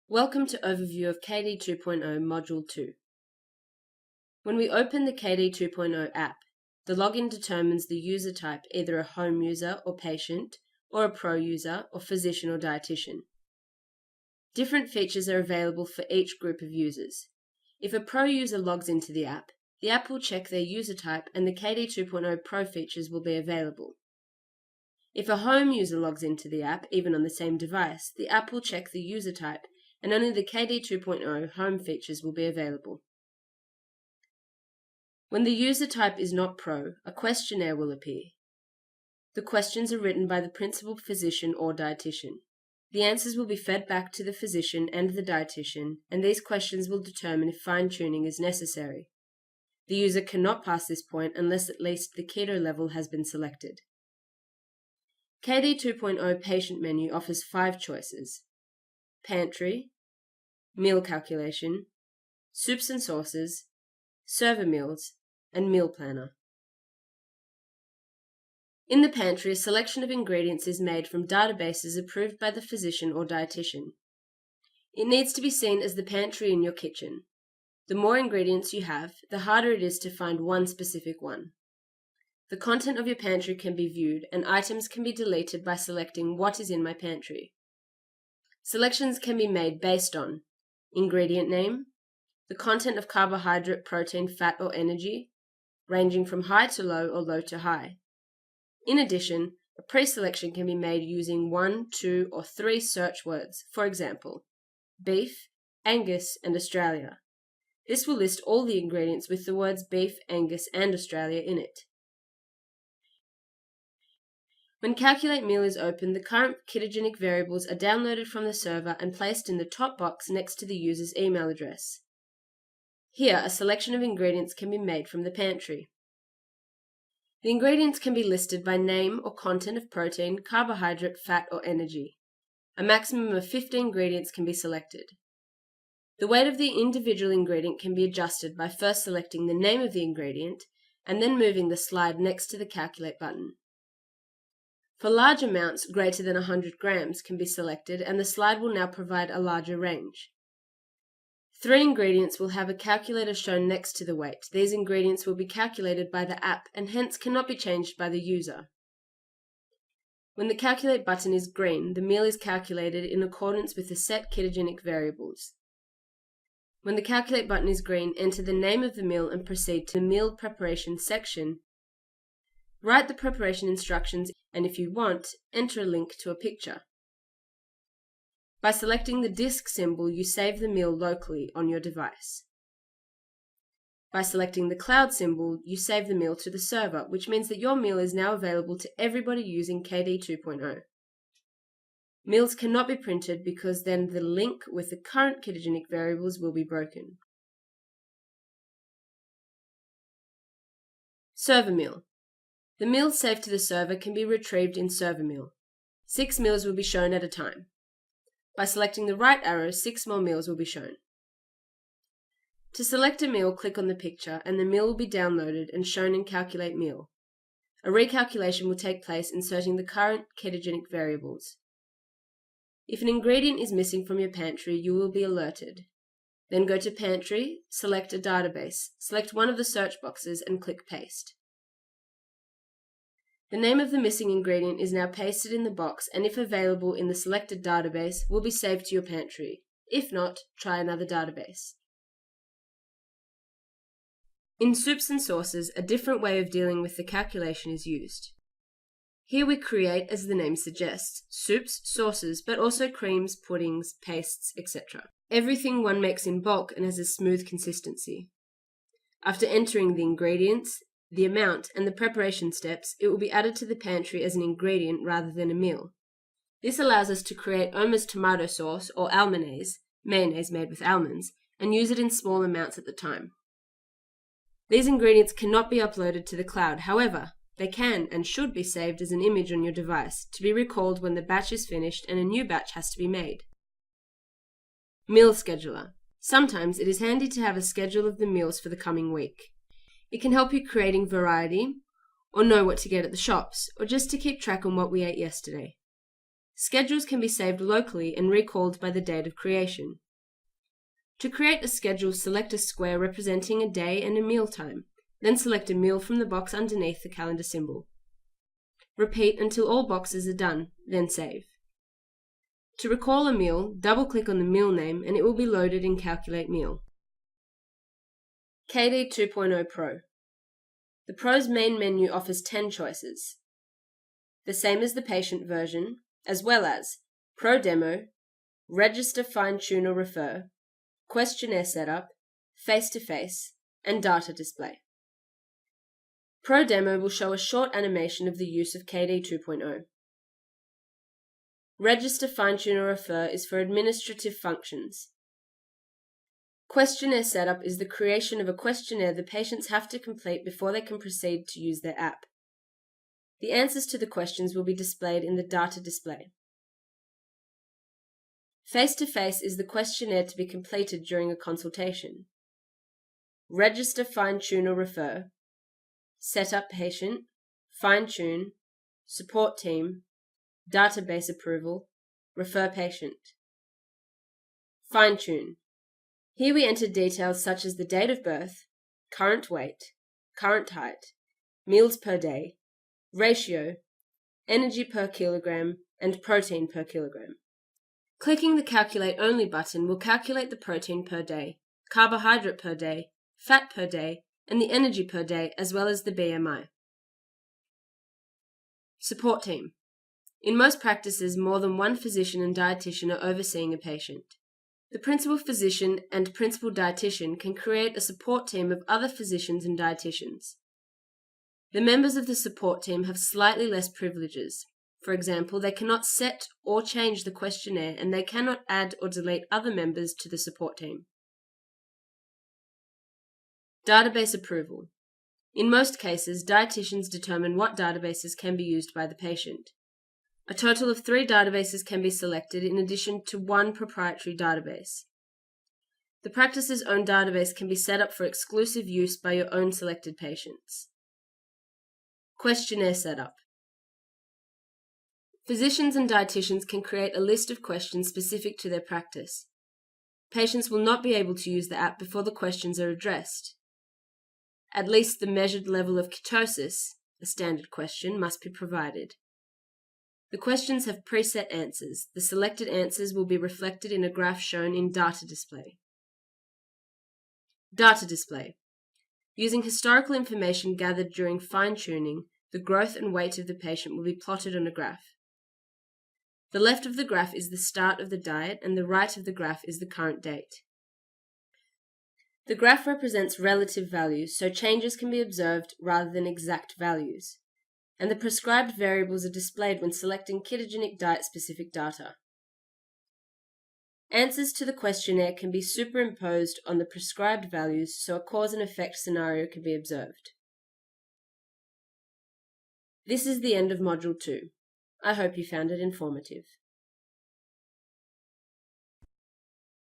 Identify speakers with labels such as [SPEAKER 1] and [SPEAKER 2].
[SPEAKER 1] Welcome to Overview of KD 2.0 Module 2. When we open the KD 2.0 app, the login determines the user type, either a home user or patient, or a pro user or physician or dietitian. Different features are available for each group of users. If a pro user logs into the app will check their user type and the KD 2.0 Pro features will be available. If a home user logs into the app, even on the same device, the app will check the user type and only the KD 2.0 home features will be available. When the user type is not Pro, a questionnaire will appear. The questions are written by the principal physician or dietitian. The answers will be fed back to the physician and the dietitian, and these questions will determine if fine-tuning is necessary. The user cannot pass this point unless at least the keto level has been selected. KD 2.0 patient menu offers 5 choices: Pantry, meal calculation, soups and sauces, server meals, and meal planner. In the pantry, a selection of ingredients is made from databases approved by the physician or dietitian. It needs to be seen as the pantry in your kitchen. The more ingredients you have, the harder it is to find one specific one. The content of your pantry can be viewed, and items can be deleted by selecting What is in my pantry. Selections can be made based on ingredient name, the content of carbohydrate, protein, fat, or energy, ranging from high to low or low to high. In addition, a pre-selection can be made using 1, 2, or 3 search words, for example, beef, Angus, and Australia. This will list all the ingredients with the words beef, Angus, and Australia in it. When Calculate Meal is opened, the current ketogenic variables are downloaded from the server and placed in the top box next to the user's email address. Here, a selection of ingredients can be made from the pantry. The ingredients can be listed by name or content of protein, carbohydrate, fat, or energy. A maximum of 50 ingredients can be selected. The weight of the individual ingredient can be adjusted by first selecting the name of the ingredient and then moving the slide next to the Calculate button. For large amounts greater than 100 grams can be selected, and the slide will now provide a larger range. 3 ingredients will have a calculator shown next to the weight. These ingredients will be calculated by the app and hence cannot be changed by the user. When the Calculate button is green, the meal is calculated in accordance with the set ketogenic variables. When the Calculate button is green, enter the name of the meal and proceed to the meal preparation section. Write the preparation instructions and, if you want, enter a link to a picture. By selecting the disk symbol, you save the meal locally on your device. By selecting the cloud symbol, you save the meal to the server, which means that your meal is now available to everybody using KD 2.0. Meals cannot be printed because then the link with the current ketogenic variables will be broken. Server meal. The meals saved to the server can be retrieved in Server Meal. 6 meals will be shown at a time. By selecting the right arrow, 6 more meals will be shown. To select a meal, click on the picture and the meal will be downloaded and shown in Calculate Meal. A recalculation will take place inserting the current ketogenic variables. If an ingredient is missing from your pantry, you will be alerted. Then go to Pantry, select a database, select one of the search boxes and click Paste. The name of the missing ingredient is now pasted in the box and, if available in the selected database, will be saved to your pantry. If not, try another database. In soups and sauces, a different way of dealing with the calculation is used. Here we create, as the name suggests, soups, sauces, but also creams, puddings, pastes, etc. Everything one makes in bulk and has a smooth consistency. After entering the ingredients, the amount, and the preparation steps, it will be added to the pantry as an ingredient rather than a meal. This allows us to create Oma's tomato sauce or almonese, mayonnaise made with almonds, and use it in small amounts at the time. These ingredients cannot be uploaded to the cloud, however, they can and should be saved as an image on your device to be recalled when the batch is finished and a new batch has to be made. Meal Scheduler. Sometimes it is handy to have a schedule of the meals for the coming week. It can help you creating variety, or know what to get at the shops, or just to keep track on what we ate yesterday. Schedules can be saved locally and recalled by the date of creation. To create a schedule, select a square representing a day and a meal time, then select a meal from the box underneath the calendar symbol. Repeat until all boxes are done, then save. To recall a meal, double-click on the meal name and it will be loaded in Calculate Meal. KD 2.0 Pro. The Pro's main menu offers 10 choices, the same as the patient version, as well as Pro Demo, Register, Fine-Tune or Refer, Questionnaire Setup, Face-to-Face, and Data Display. Pro Demo will show a short animation of the use of KD 2.0. Register, Fine-Tune or Refer is for administrative functions. Questionnaire Setup is the creation of a questionnaire the patients have to complete before they can proceed to use their app. The answers to the questions will be displayed in the data display. Face-to-Face is the questionnaire to be completed during a consultation. Register, Fine-Tune or Refer, Setup Patient, Fine-Tune, Support Team, Database Approval, Refer Patient. Fine-Tune. Here we enter details such as the date of birth, current weight, current height, meals per day, ratio, energy per kilogram, and protein per kilogram. Clicking the Calculate Only button will calculate the protein per day, carbohydrate per day, fat per day, and the energy per day, as well as the BMI. Support Team. In most practices, more than one physician and dietitian are overseeing a patient. The principal physician and principal dietitian can create a support team of other physicians and dietitians. The members of the support team have slightly less privileges. For example, they cannot set or change the questionnaire and they cannot add or delete other members to the support team. Database approval. In most cases, dietitians determine what databases can be used by the patient. A total of 3 databases can be selected in addition to 1 proprietary database. The practice's own database can be set up for exclusive use by your own selected patients. Questionnaire setup. Physicians and dietitians can create a list of questions specific to their practice. Patients will not be able to use the app before the questions are addressed. At least the measured level of ketosis, a standard question, must be provided. The questions have preset answers. The selected answers will be reflected in a graph shown in Data Display. Data Display. Using historical information gathered during fine-tuning, the growth and weight of the patient will be plotted on a graph. The left of the graph is the start of the diet and the right of the graph is the current date. The graph represents relative values, so changes can be observed rather than exact values, and the prescribed variables are displayed when selecting ketogenic diet-specific data. Answers to the questionnaire can be superimposed on the prescribed values so a cause and effect scenario can be observed. This is the end of Module 2. I hope you found it informative.